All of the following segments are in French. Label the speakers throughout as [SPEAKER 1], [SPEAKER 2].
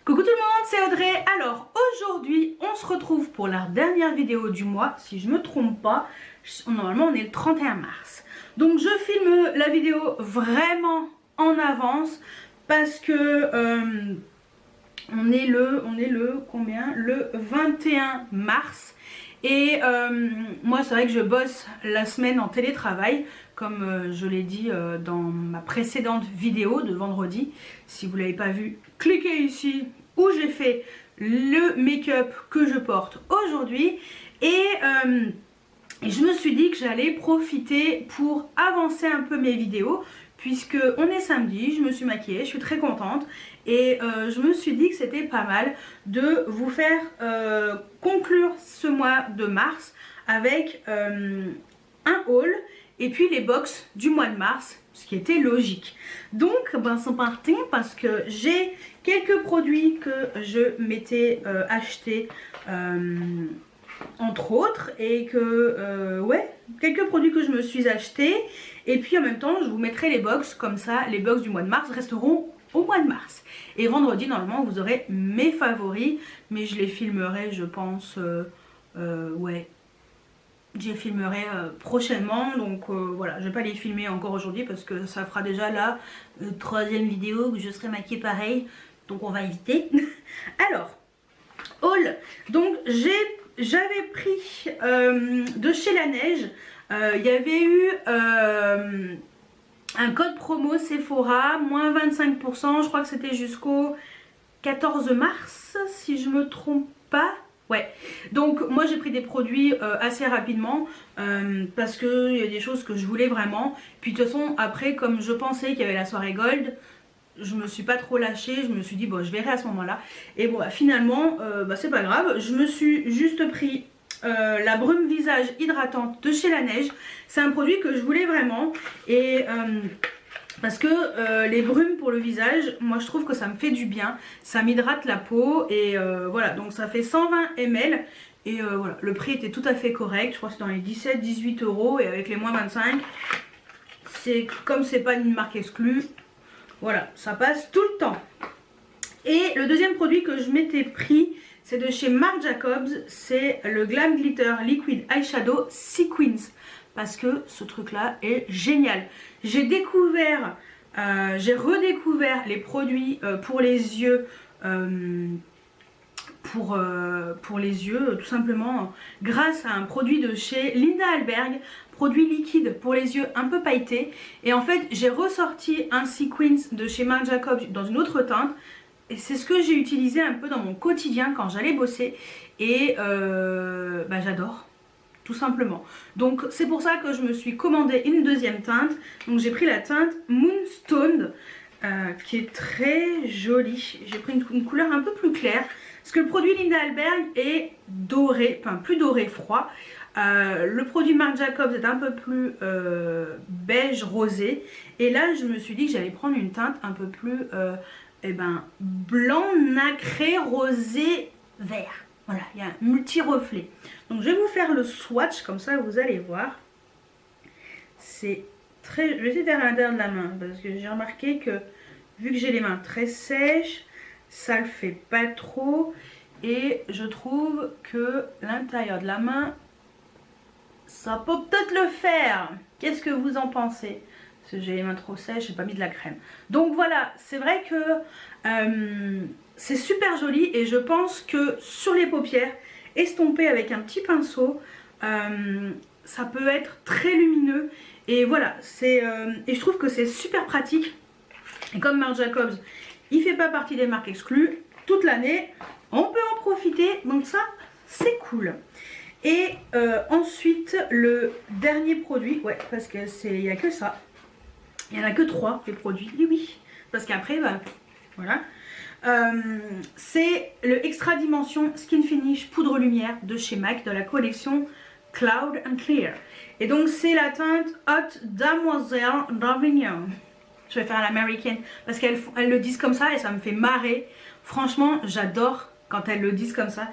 [SPEAKER 1] Coucou tout le monde, c'est Audrey. Alors aujourd'hui on se retrouve pour la dernière vidéo du mois, si je me trompe pas. Normalement on est le 31 mars. Donc je filme la vidéo vraiment en avance parce que on est le combien? Le 21 mars. Et moi c'est vrai que je bosse la semaine en télétravail comme je l'ai dit dans ma précédente vidéo de vendredi. Si vous ne l'avez pas vu, cliquez ici où j'ai fait le make-up que je porte aujourd'hui. Et je me suis dit que j'allais profiter pour avancer un peu mes vidéos puisque on est samedi, je me suis maquillée, je suis très contente et je me suis dit que c'était pas mal de vous faire conclure ce mois de mars avec un haul et puis les box du mois de mars, ce qui était logique. Donc ben c'est parti parce que j'ai quelques produits que je m'étais acheté entre autres et que ouais, quelques produits que je me suis achetés et puis en même temps je vous mettrai les box, comme ça les box du mois de mars resteront au mois de mars. Et vendredi normalement vous aurez mes favoris, mais je les filmerai je pense ouais, je les filmerai prochainement, donc voilà, je vais pas les filmer encore aujourd'hui parce que ça fera déjà la troisième vidéo que je serai maquillée pareil, donc on va éviter. Alors haul, donc j'avais pris de chez La Neige, il y avait eu un code promo Sephora, moins 25%, je crois que c'était jusqu'au 14 mars si je me trompe pas. Ouais, donc moi j'ai pris des produits assez rapidement parce qu'il y a des choses que je voulais vraiment. Puis de toute façon après, comme je pensais qu'il y avait la soirée Gold, je me suis pas trop lâchée, je me suis dit bon je verrai à ce moment là. Et bon bah, finalement bah, c'est pas grave, je me suis juste pris la brume visage hydratante de chez La Neige. C'est un produit que je voulais vraiment et parce que les brumes pour le visage, moi je trouve que ça me fait du bien, ça m'hydrate la peau et voilà, donc ça fait 120 ml et voilà, le prix était tout à fait correct, je crois que c'est dans les 17-18 € et avec les moins 25, c'est comme c'est pas une marque exclue, voilà, ça passe tout le temps. Et le deuxième produit que je m'étais pris, c'est de chez Marc Jacobs, c'est le Glam Glitter Liquid Eyeshadow Sequins. Parce que ce truc là est génial. J'ai découvert, j'ai redécouvert les produits pour les yeux, pour les yeux tout simplement grâce à un produit de chez Linda Alberg, produit liquide pour les yeux un peu pailletés. Et en fait j'ai ressorti un Sequins de chez Marc Jacobs dans une autre teinte. Et c'est ce que j'ai utilisé un peu dans mon quotidien quand j'allais bosser. Et bah, j'adore. Tout simplement. Donc c'est pour ça que je me suis commandé une deuxième teinte. Donc j'ai pris la teinte Moonstone qui est très jolie. J'ai pris une couleur un peu plus claire parce que le produit Linda Alberg est doré, enfin plus doré froid. Le produit Marc Jacobs est un peu plus beige rosé. Et là je me suis dit que j'allais prendre une teinte un peu plus blanc nacré rosé vert. Voilà, il y a un multi-reflet. Donc je vais vous faire le swatch, comme ça vous allez voir. C'est très... Je vais essayer de faire à l'intérieur de la main, parce que j'ai remarqué que, vu que j'ai les mains très sèches, ça le fait pas trop. Et je trouve que l'intérieur de la main, ça peut peut-être le faire. Qu'est-ce que vous en pensez? Parce que j'ai les mains trop sèches, j'ai pas mis de la crème. Donc voilà, c'est vrai que... c'est super joli et je pense que sur les paupières, estompé avec un petit pinceau, ça peut être très lumineux. Et voilà, et je trouve que c'est super pratique. Et comme Marc Jacobs, il fait pas partie des marques exclues, toute l'année, on peut en profiter. Donc ça, c'est cool. Et ensuite, le dernier produit, ouais, parce que il n'y a que ça. Il n'y en a que 3 les produits, et oui. Parce qu'après, bah, voilà. C'est le Extra Dimension Skin Finish Poudre Lumière de chez MAC de la collection Cloud and Clear. Et donc c'est la teinte Hot Demoiselle d'Avignon. Je vais faire à l'américaine parce qu'elles le disent comme ça et ça me fait marrer. Franchement j'adore quand elles le disent comme ça.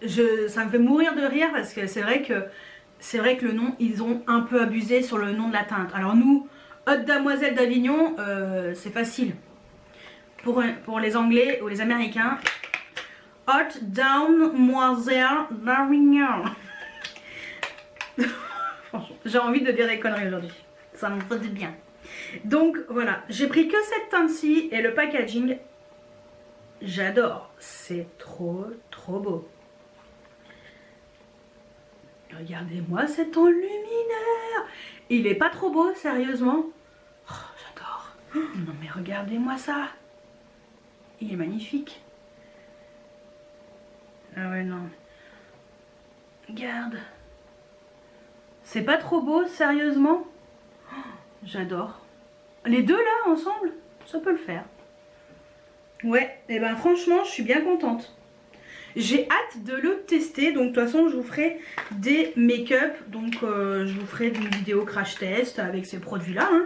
[SPEAKER 1] Ça me fait mourir de rire parce que c'est vrai que le nom, ils ont un peu abusé sur le nom de la teinte. Alors nous, Hot Demoiselle d'Avignon, c'est facile. pour les Anglais ou les Américains. Hot down Moiselle Marignan. Franchement, j'ai envie de dire des conneries aujourd'hui. Ça me fait du bien. Donc voilà, j'ai pris que cette teinte-ci et le packaging, j'adore. C'est trop beau. Regardez-moi cet enlumineur. Il est pas trop beau, sérieusement. Oh, j'adore. Non mais regardez-moi ça. Il est magnifique. Ah ouais, non. Regarde. C'est pas trop beau, sérieusement. Oh, j'adore. Les deux là, ensemble, ça peut le faire. Ouais, et ben franchement, je suis bien contente. J'ai hâte de le tester. Donc de toute façon, je vous ferai des make-up. Donc je vous ferai une vidéo crash test avec ces produits-là. Hein.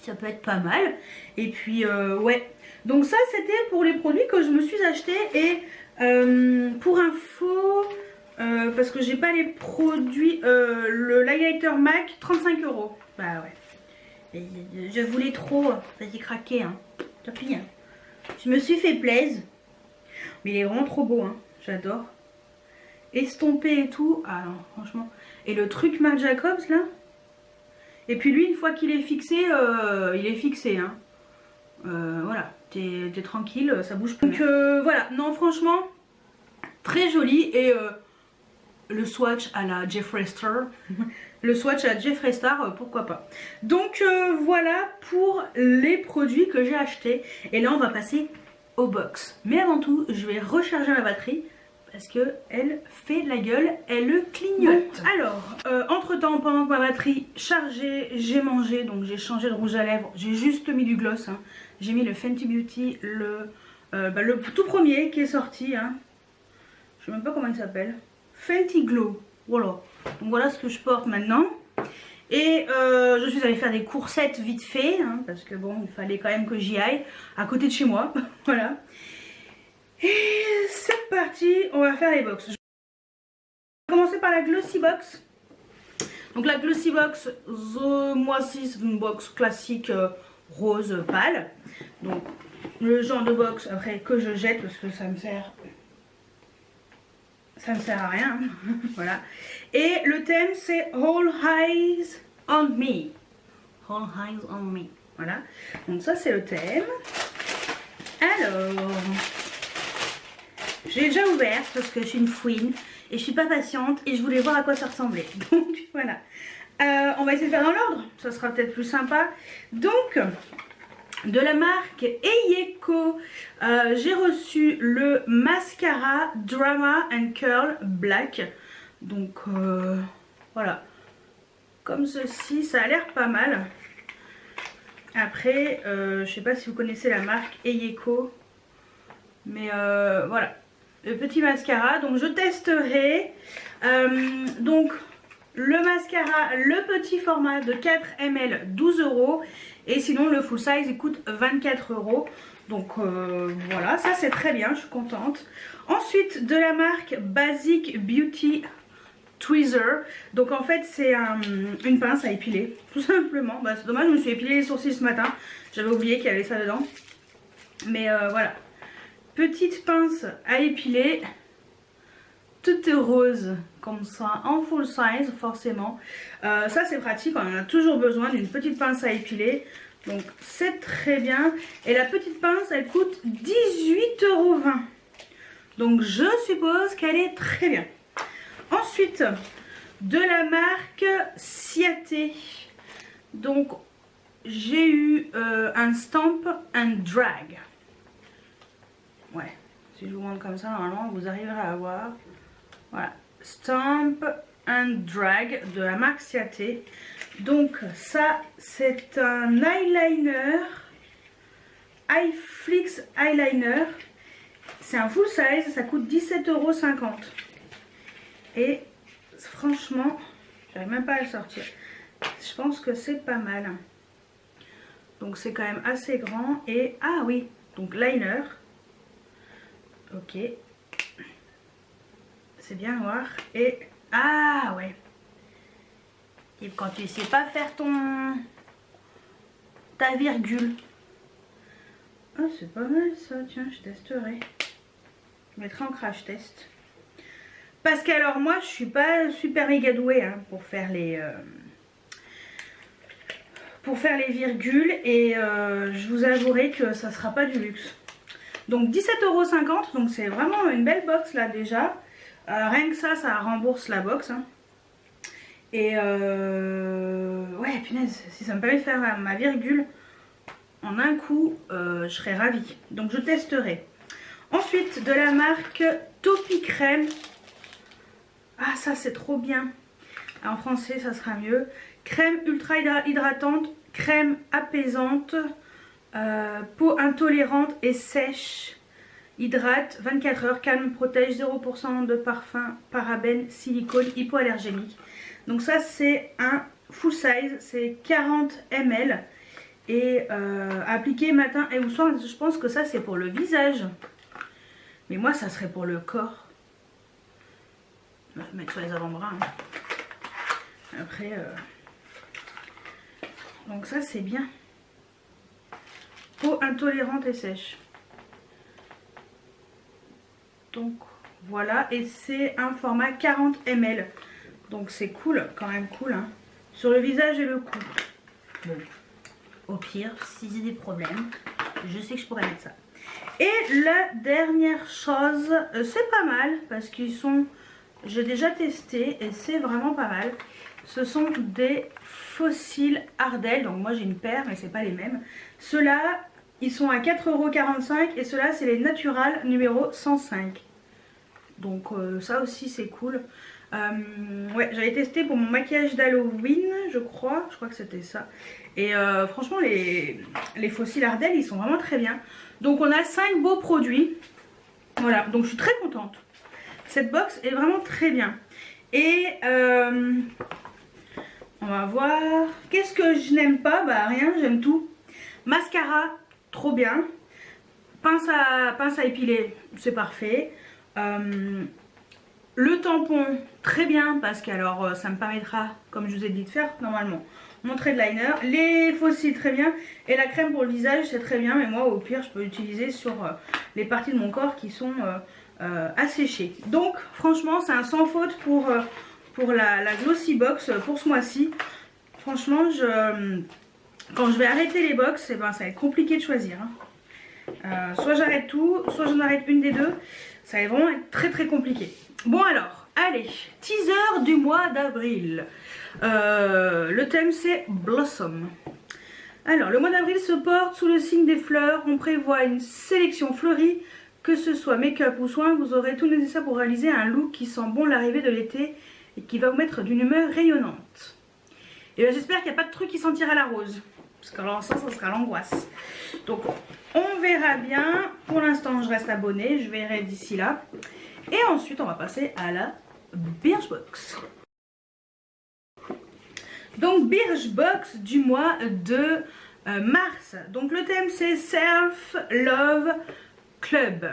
[SPEAKER 1] Ça peut être pas mal. Et puis, ouais. Donc ça, c'était pour les produits que je me suis achetés. Et pour info... parce que j'ai pas les produits, le highlighter MAC 35 €. Bah ouais, je voulais trop, vas-y craquer hein, tant pis hein. Je me suis fait plaisir, mais il est vraiment trop beau hein, j'adore. Estompé et tout, ah non franchement. Et le truc Marc Jacobs là, et puis lui une fois qu'il est fixé, il est fixé hein. Voilà, t'es tranquille, ça bouge pas. Donc voilà, non franchement, très joli et... le swatch à la Jeffree Star. Le swatch à Jeffree Star, pourquoi pas. Donc voilà pour les produits que j'ai achetés. Et là on va passer au box. Mais avant tout, je vais recharger la batterie parce que elle fait la gueule, elle le clignote. Alors, entre temps, pendant que ma batterie chargeait, j'ai mangé, donc j'ai changé de rouge à lèvres. J'ai juste mis du gloss. Hein. J'ai mis le Fenty Beauty, le tout premier qui est sorti. Hein. Je sais même pas comment il s'appelle. Fenty Glow, voilà. Donc voilà ce que je porte maintenant. Et je suis allée faire des coursettes vite fait, hein, parce que bon, il fallait quand même que j'y aille, à côté de chez moi, voilà. Et c'est parti, on va faire les box. Je vais commencer par la Glossy Box. Donc la Glossy Box, moi-ci c'est une box classique rose pâle. Donc le genre de box après que je jette parce que ça me sert à rien. Voilà. Et le thème c'est All Eyes on Me. All Eyes on Me. Voilà. Donc ça c'est le thème. Alors, j'ai déjà ouvert parce que je suis une fouine et je suis pas patiente et je voulais voir à quoi ça ressemblait. Donc voilà. On va essayer de faire dans l'ordre. Ça sera peut-être plus sympa. Donc, de la marque Eyeko, j'ai reçu le mascara Drama and Curl Black. Donc voilà, comme ceci, ça a l'air pas mal. Après, je sais pas si vous connaissez la marque Eyeko, mais voilà, le petit mascara. Donc je testerai. Donc le mascara, le petit format de 4 ml, 12 €. Et sinon le full size il coûte 24 €. Donc voilà, ça c'est très bien, je suis contente. Ensuite de la marque Basic Beauty Tweezer. Donc en fait c'est une pince à épiler, tout simplement. Bah, c'est dommage, je me suis épilé les sourcils ce matin. J'avais oublié qu'il y avait ça dedans. Mais voilà, petite pince à épiler. Toute rose comme ça en full size forcément. Ça c'est pratique, on en a toujours besoin d'une petite pince à épiler. Donc c'est très bien. Et la petite pince elle coûte 18,20 €. Donc je suppose qu'elle est très bien. Ensuite de la marque Ciaté. Donc j'ai eu un Stamp and Drag. Ouais, si je vous montre comme ça normalement vous arriverez à voir. Voilà, Stamp and Drag de la marque Ciaté. Donc ça c'est un eyeliner, iFlix eyeliner. C'est un full size, ça coûte 17,50 €. Et franchement, j'arrive même pas à le sortir. Je pense que c'est pas mal. Donc c'est quand même assez grand. Et ah oui, donc liner. Ok. C'est bien noir. Et ah ouais. Et quand tu sais pas faire ta virgule. Ah, c'est pas mal ça, tiens, je testerai. Je mettrai en crash test. Parce qu'alors moi, je suis pas super méga douée hein, pour faire les virgules. Et je vous avouerai que ça sera pas du luxe. Donc 17,50 €, donc c'est vraiment une belle box là déjà. Rien que ça rembourse la box. Hein. Et ouais, punaise, si ça me permet de faire ma virgule en un coup, je serais ravie. Donc je testerai. Ensuite, de la marque Topi Crème. Ah, ça c'est trop bien. En français, ça sera mieux. Crème ultra hydratante, crème apaisante, peau intolérante et sèche. Hydrate, 24 heures, calme, protège, 0% de parfum, parabènes, silicone, hypoallergénique. Donc ça c'est un full size, c'est 40 ml et appliqué matin et ou soir. Je pense que ça c'est pour le visage, mais moi ça serait pour le corps. Je vais mettre sur les avant-bras. Hein. Après, donc ça c'est bien. Peau intolérante et sèche. Donc voilà, et c'est un format 40 ml. Donc c'est cool, quand même cool. Hein. Sur le visage et le cou. Bon, au pire, si j'ai des problèmes, je sais que je pourrais mettre ça. Et la dernière chose, c'est pas mal parce qu'ils sont... J'ai déjà testé et c'est vraiment pas mal. Ce sont des fossiles Ardell. Donc moi j'ai une paire mais c'est pas les mêmes. Ceux-là, ils sont à 4,45 € et ceux-là c'est les Natural numéro 105. Donc ça aussi c'est cool. Ouais, j'avais testé pour mon maquillage d'Halloween, je crois que c'était ça. Et franchement les fossiles Ardell ils sont vraiment très bien. Donc on a 5 beaux produits. Voilà, donc je suis très contente. Cette box est vraiment très bien. Et on va voir. Qu'est-ce que je n'aime pas? Bah rien, j'aime tout. Mascara, trop bien. Pince à épiler, c'est parfait. Le tampon, très bien, parce que alors ça me permettra, comme je vous ai dit, de faire normalement mon trait de liner. Les fossiles, très bien. Et la crème pour le visage, c'est très bien. Mais moi, au pire, je peux l'utiliser sur les parties de mon corps qui sont asséchées. Donc, franchement, c'est un sans faute pour la Glossy Box pour ce mois-ci. Franchement, quand je vais arrêter les box, eh ben, ça va être compliqué de choisir. Hein. Soit j'arrête tout, soit j'en arrête une des deux. Ça va vraiment être très très compliqué. Bon alors, allez, teaser du mois d'avril. Le thème c'est Blossom. Alors, le mois d'avril se porte sous le signe des fleurs. On prévoit une sélection fleurie. Que ce soit make-up ou soin, vous aurez tout nécessaire pour réaliser un look qui sent bon l'arrivée de l'été et qui va vous mettre d'une humeur rayonnante. Et bien j'espère qu'il n'y a pas de truc qui sentira la rose. Parce que alors ça sera l'angoisse. Donc on verra bien. Pour l'instant je reste abonnée. Je verrai d'ici là. Et ensuite on va passer à la Birchbox. Donc Birchbox du mois de mars. Donc le thème c'est Self Love Club.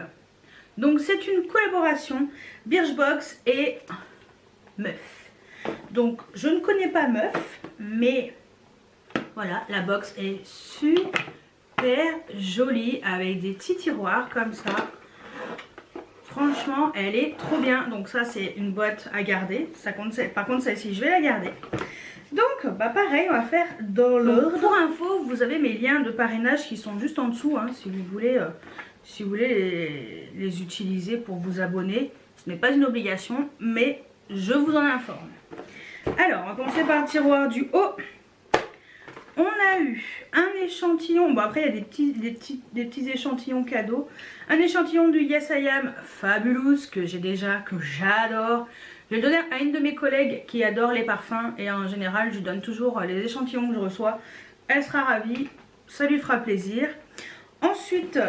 [SPEAKER 1] Donc c'est une collaboration Birchbox et Meuf. Donc je ne connais pas Meuf, mais voilà, la box est super jolie avec des petits tiroirs comme ça. Franchement, elle est trop bien. Donc ça, c'est une boîte à garder. Ça compte, par contre, celle-ci, je vais la garder. Donc, bah pareil, on va faire dans l'ordre. Pour info, vous avez mes liens de parrainage qui sont juste en dessous, hein, si vous voulez, les utiliser pour vous abonner. Ce n'est pas une obligation, mais je vous en informe. Alors, on va commencer par le tiroir du haut. On a eu un échantillon, bon après il y a des petits échantillons cadeaux. Un échantillon du Yes I Am Fabulous que j'adore. Je vais le donner à une de mes collègues qui adore les parfums et en général je lui donne toujours les échantillons que je reçois. Elle sera ravie, ça lui fera plaisir. Ensuite,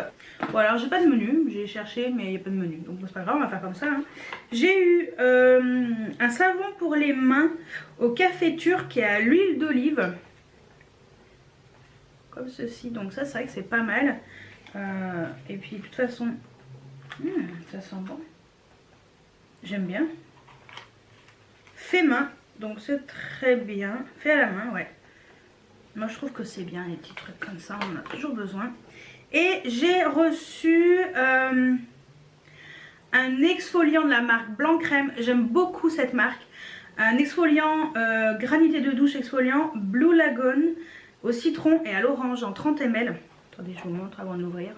[SPEAKER 1] bon alors j'ai pas de menu, j'ai cherché mais il n'y a pas de menu donc c'est pas grave, on va faire comme ça. Hein. J'ai eu un savon pour les mains au café turc et à l'huile d'olive. Comme ceci, donc ça c'est vrai que c'est pas mal. Et puis de toute façon, ça sent bon. J'aime bien. Fait main, donc c'est très bien. Fait à la main, ouais. Moi je trouve que c'est bien les petits trucs comme ça, on en a toujours besoin. Et j'ai reçu un exfoliant de la marque Blanc Crème. J'aime beaucoup cette marque. Un exfoliant granité de douche exfoliant Blue Lagoon au citron et à l'orange en 30 ml. Attendez, je vous montre avant de l'ouvrir.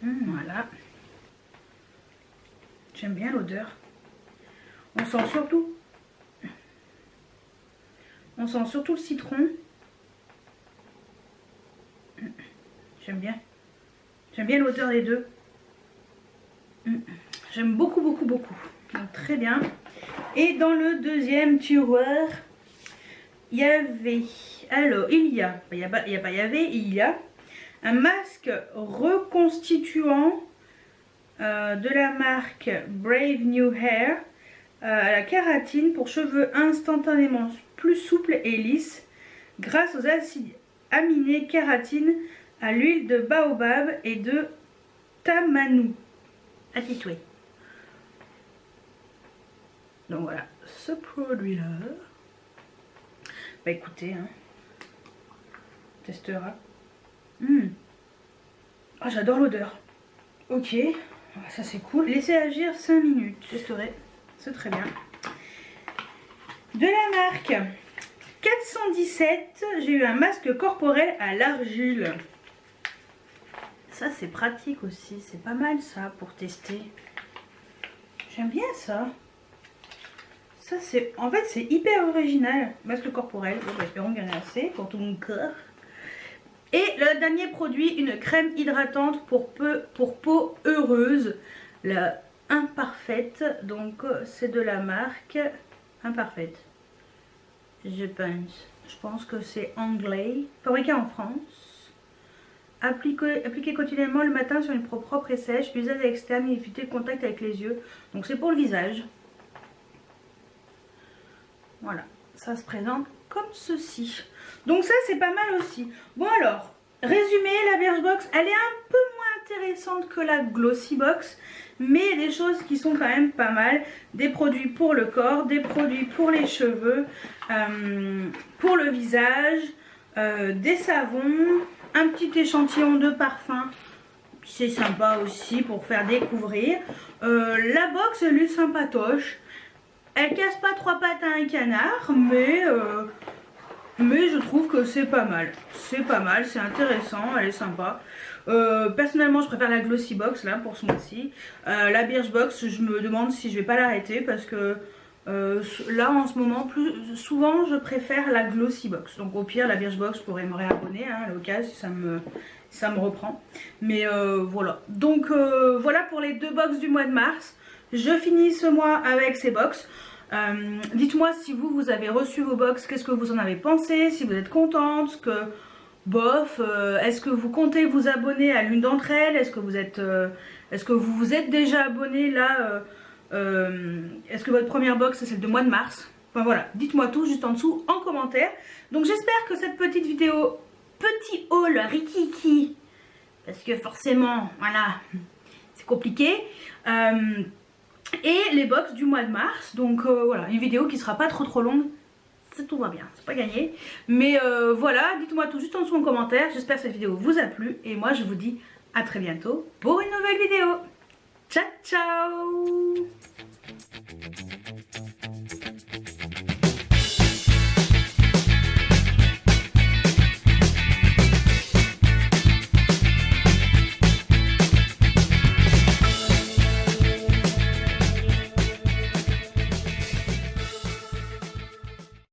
[SPEAKER 1] Voilà. J'aime bien l'odeur. On sent surtout le citron. J'aime bien. J'aime bien l'odeur des deux. J'aime beaucoup, beaucoup, beaucoup. Donc, très bien. Et dans le deuxième tiroir, il y avait... Alors, il y a un masque reconstituant de la marque Brave New Hair à la kératine pour cheveux instantanément plus souples et lisses grâce aux acides aminés kératine à l'huile de baobab et de tamanu. Attitoué. Donc voilà, ce produit là. Bah écoutez, hein, testera. Oh, j'adore l'odeur. Ok, ça c'est cool. Laissez agir 5 minutes. Testerai, c'est très bien. De la marque 417, j'ai eu un masque corporel à l'argile. Ça c'est pratique aussi, c'est pas mal ça pour tester. J'aime bien ça. Ça c'est, en fait c'est hyper original. Masque corporel, bon, bah, espérons qu'il y en a assez pour tout mon corps. Et le dernier produit, une crème hydratante pour peau heureuse, la Imparfaite. Donc c'est de la marque Imparfaite. Je pense que c'est anglais, fabriqué en France. Appliquez quotidiennement le matin sur une peau propre et sèche, usage externe et éviter le contact avec les yeux. Donc c'est pour le visage. Voilà, ça se présente comme ceci. Donc ça c'est pas mal aussi. Bon alors, résumé, la Birchbox, elle est un peu moins intéressante que la Glossybox, mais il y a des choses qui sont quand même pas mal. Des produits pour le corps, des produits pour les cheveux, pour le visage, des savons, un petit échantillon de parfum. C'est sympa aussi pour faire découvrir. La box elle est sympatoche. Elle casse pas 3 pattes à un canard, mais je trouve que c'est pas mal. C'est pas mal, c'est intéressant, elle est sympa. Personnellement, je préfère la Glossybox là pour ce mois-ci. La Birchbox, je me demande si je vais pas l'arrêter parce que là en ce moment, plus souvent, je préfère la Glossybox. Donc au pire, la Birchbox, je pourrais me réabonner hein, à l'occasion si ça me reprend. Mais voilà. Donc voilà pour les 2 box du mois de mars. Je finis ce mois avec ces box. Dites-moi si vous avez reçu vos box, qu'est-ce que vous en avez pensé, si vous êtes contente, que bof, est-ce que vous comptez vous abonner à l'une d'entre elles, est-ce que vous vous êtes déjà abonné là, est-ce que votre première box c'est celle de mois de mars, enfin voilà, dites-moi tout juste en dessous en commentaire. Donc j'espère que cette petite vidéo, petit haul rikiki, parce que forcément, voilà, c'est compliqué, et les box du mois de mars. Donc voilà, une vidéo qui sera pas trop longue, tout va bien, c'est pas gagné. Mais voilà, dites-moi tout juste en dessous en commentaire. J'espère que cette vidéo vous a plu. Et moi je vous dis à très bientôt pour une nouvelle vidéo. Ciao ciao.